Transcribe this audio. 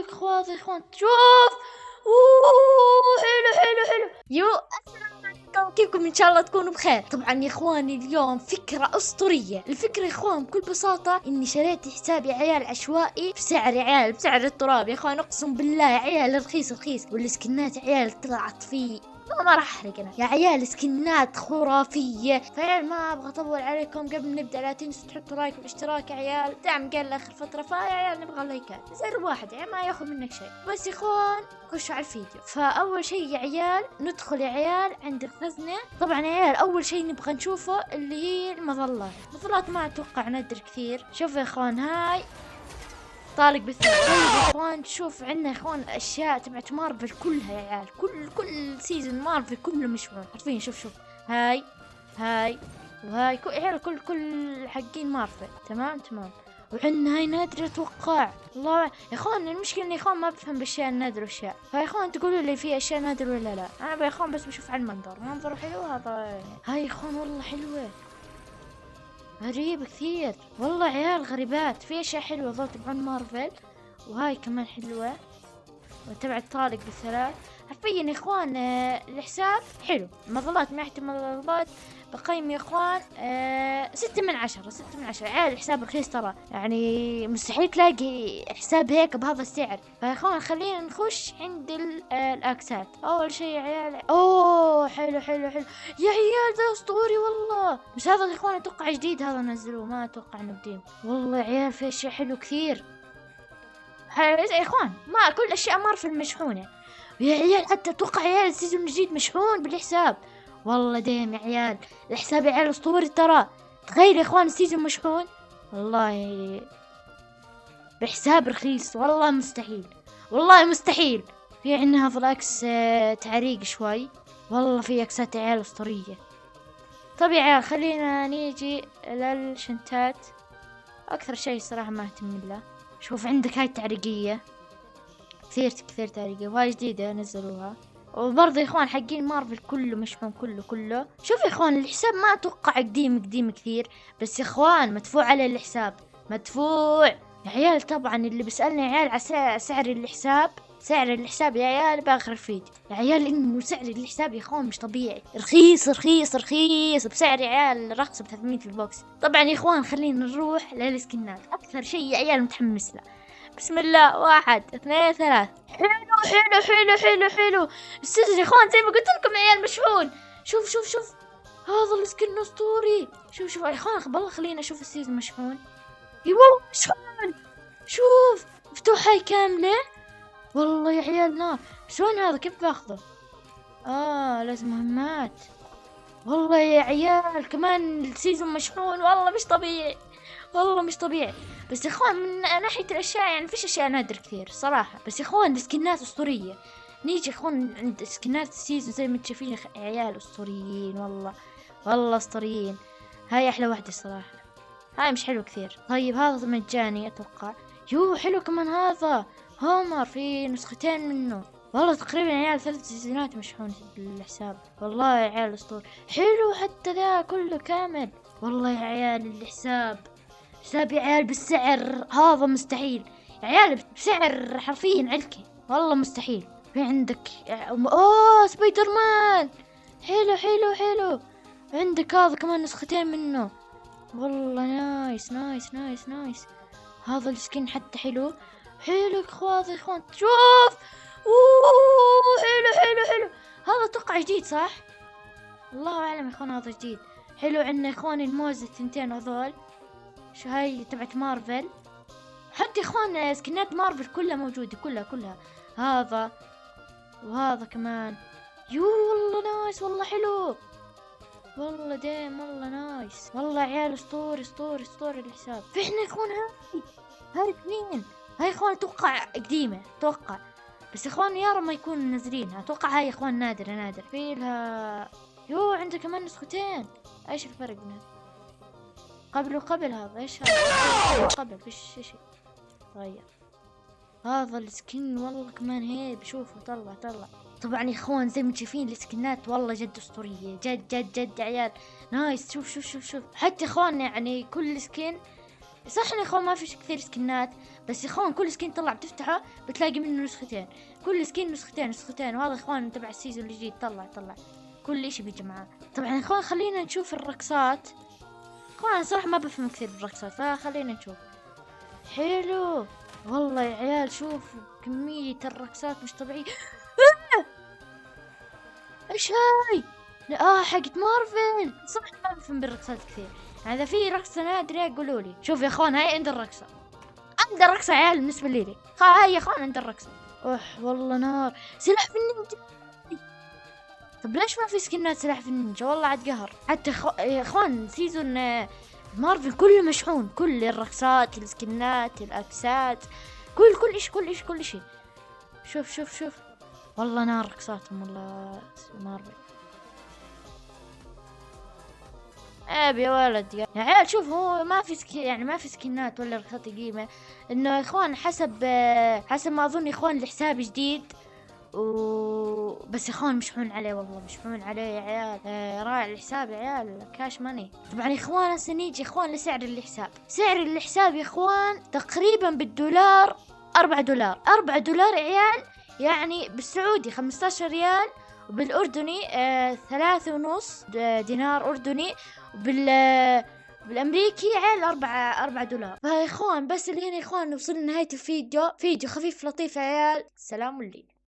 لك خواطي يا اخوان شوف. اوه حلو. يو السلام عليكم، كيفكم؟ ان شاء الله تكونوا بخير. طبعا يا اخواني اليوم فكرة اسطورية. الفكرة يا اخوان بكل بساطة اني شريت حساب يا عيال عشوائي بسعر يا عيال بسعر التراب يا اخوان، اقسم بالله يا عيال رخيص والسكنات يا عيال طلعت فيه ما راح احرق انا يا عيال، سكنات خرافيه. فعيال ما ابغى اطول عليكم، قبل نبدا لا تنسوا تحطوا لايك واشتراك يا عيال، دعم قل اخر فتره. فيا عيال نبغى لايكات، زر واحد يعني ما ياخذ منك شيء. بس يا اخوان خشوا على الفيديو. فاول شيء يا عيال ندخل يا عيال عند الخزنه. طبعا يا عيال اول شيء نبغى نشوفه اللي هي المظلات ما اتوقع ندر كثير. شوفوا يا اخوان هاي طالق بالثاني. طيب يا اخوان شوف عندنا يا اخوان اشياء تبعت مارفل كلها يا عيال، كل سيزون مارفل كله مشهور عارفين. شوف هاي وهاي عيال كل حقين مارفل تمام. وعندنا هاي نادرة اتوقع. الله يا اخوان المشكلة اني يا اخوان ما بفهم بالاشياء النادرة والاشياء، فيا اخوان تقولوا لي في اشياء نادرة ولا لا. انا يا اخوان بس بشوف على منظره حلو هذا. هاي يا اخوان والله حلوة غريب كثير والله عيال غريبات. في اشياء حلوه ظل تبعون مارفل، وهاي كمان حلوه وتبع الطالق بالثلاث. حرفيا يا اخوان الحساب حلو. مظلات ما يحتمل مظلات بقيم يا اخوان 6/10 عيال. الحساب رخيص ترى، يعني مستحيل تلاقي حساب هيك بهذا السعر. فيا اخوان خلينا نخش عند الاكسات. اول شيء يا عيال اوه حلو يا عيال ذا اسطوري والله. بس هذا يا اخوان اتوقع جديد، هذا نزلوه ما اتوقع انه قديم. والله يا عيال في اشياء حلو كثير يا اخوان. ما كل اشياء مارفل مشحونه يا عيال، حتى اتوقع عيال السيزون الجديد مشحون بالحساب. والله دايم يا عيال الحساب يا عيال اسطوري ترى. تخيل يا اخوان السيزون مشحون والله بحساب رخيص. والله مستحيل. في عندنا هذا الاكس تعريق شوي. والله في اكسات يا عيال اسطوريه. طب يا عيال خلينا نيجي للشنتات. اكثر شيء صراحه ما اهتم له. شوف عندك هاي التعريقيه كثير تعريقية، وهاي جديدة نزلوها. وبرضه يا اخوان حقين مارفل كله مشحون كله. شوف يا اخوان الحساب ما اتوقع قديم كثير، بس يا اخوان مدفوع على الحساب مدفوع يا عيال. طبعا اللي بيسألني يا عيال على سعر الحساب يا عيال باخر الفيديو يا عيال، انه سعر الحساب يا اخوان مش طبيعي رخيص بسعر يا عيال رخص ب 300 في البوكس. طبعا يا اخوان خلينا نروح للسكنات. اكثر شيء يا عيال متحمس له. بسم الله 1 2 3. حلو السيزون يا اخوان زي ما قلت لكم يا عيال مشحون. شوف هذا السكن اسطوري. شوف يا اخوان بالله خلينا اشوف السيزون مشحون. اي والله مشحون. شوف مفتوح هاي كامله والله يا عيال نار. بس وين هذا كيف باخذه؟ لازم مهمات. والله يا عيال كمان السيزون مشحون والله مش طبيعي. بس يا اخوان من ناحية الاشياء يعني فيش اشياء نادر كثير صراحة. بس يا اخوان السكنات اسطورية. نيجي يا اخوان عند سكنات السيزون زي ما تشوفين يا عيال اسطوريين والله اسطوريين. هاي احلى واحدة صراحة، هاي مش حلو كثير. طيب هذا مجاني اتوقع. حلو كمان هذا هومر في نسختين منه. والله تقريبا يا عيال 3 سيزونات مشحون بالحساب. والله يا عيال اسطوري حلو، حتى ذا كله كامل. والله يا عيال الحساب يا عيال بالسعر هذا مستحيل يا عيال، بسعر حرفيا علكي والله مستحيل. في عندك سبايدر مان حلو. عندك هذا كمان نسختين منه. والله نايس. هذا السكين حتى حلو اخوان. شوف حلو. هذا اتوقع جديد صح؟ الله اعلم يا اخوان هذا جديد. حلو. عندنا يا اخوان الموز التنتين هذول. شو هاي تبعت مارفل. حتى يا اخوان سكنات مارفل كلها موجودة كلها. هذا وهذا كمان. والله نايس والله حلو. والله دايم والله نايس. والله عيال اسطوري الحساب. في احنا يا اخوان هاي 2. هاي اخوان اتوقع قديمة بس يا اخوان يا رب ما يكون منزلينها. اتوقع هاي يا اخوان نادر في لها. عنده كمان نسختين. ايش الفرق بينهم؟ قبل هذا ايش هذا؟ قبل فيش شيء غير. هذا السكن والله كمان هيب. شوفوا طلع. طبعا يا اخوان زي ما تشوفين السكنات والله جد اسطوريه جد يا عيال نايس. شوف حتى اخوان يعني كل سكن صح يا اخوان ما فيش كثير سكنات، بس يا اخوان كل سكين طلع بتفتحه بتلاقي منه نسختين، كل سكين نسختين، وهذا يا اخوان تبع السيزون الجديد. طلع كل اشي بيجي معاه. طبعا يا اخوان خلينا نشوف الرقصات. اخوان أنا صراحة ما بفهم كثير بالرقصات، فخلينا نشوف. حلو والله يا عيال، شوفوا كمية الرقصات مش طبيعية. ايش هاي؟ لا حقت مارفل. صح ما بفهم بالرقصات كثير، يعني اذا في رقصة نادرة قولوا لي. شوف يا اخوان هاي عند الرقصة، عند الرقصة يا عيال بالنسبة لي. هاي يا اخوان عند الرقصة. اوح والله نار. سلاح في النينجا. طب ليش ما في سكنات سلاح في النينجا؟ والله عاد قهر. حتى يا اخوان سيزون مارفل كله مشحون، كل الرقصات، السكنات، الاكسات، كل شيء. شوف والله نار رقصاتهم والله مارفل. عيب يا ولد يا عيال. شوف هو ما في يعني ما في سكنات ولا رقصات قيمة. انه يا اخوان حسب ما اظن يا اخوان الحساب جديد بس يا اخوان مشحون عليه، والله مشحون عليه يا عيال. راعي الحساب يا عيال، كاش ماني. طبعا يا اخوان هسه نيجي يا اخوان لسعر الحساب. سعر الحساب يا اخوان تقريبا بالدولار $4. $4 يا عيال، يعني بالسعودي 15 ريال، وبالأردني 3.5 دينار أردني، بالأمريكي عيال $4. فيا إخوان بس اللي هنا يا إخوان وصلنا نهاية الفيديو. فيديو خفيف لطيف يا عيال. سلام الليل.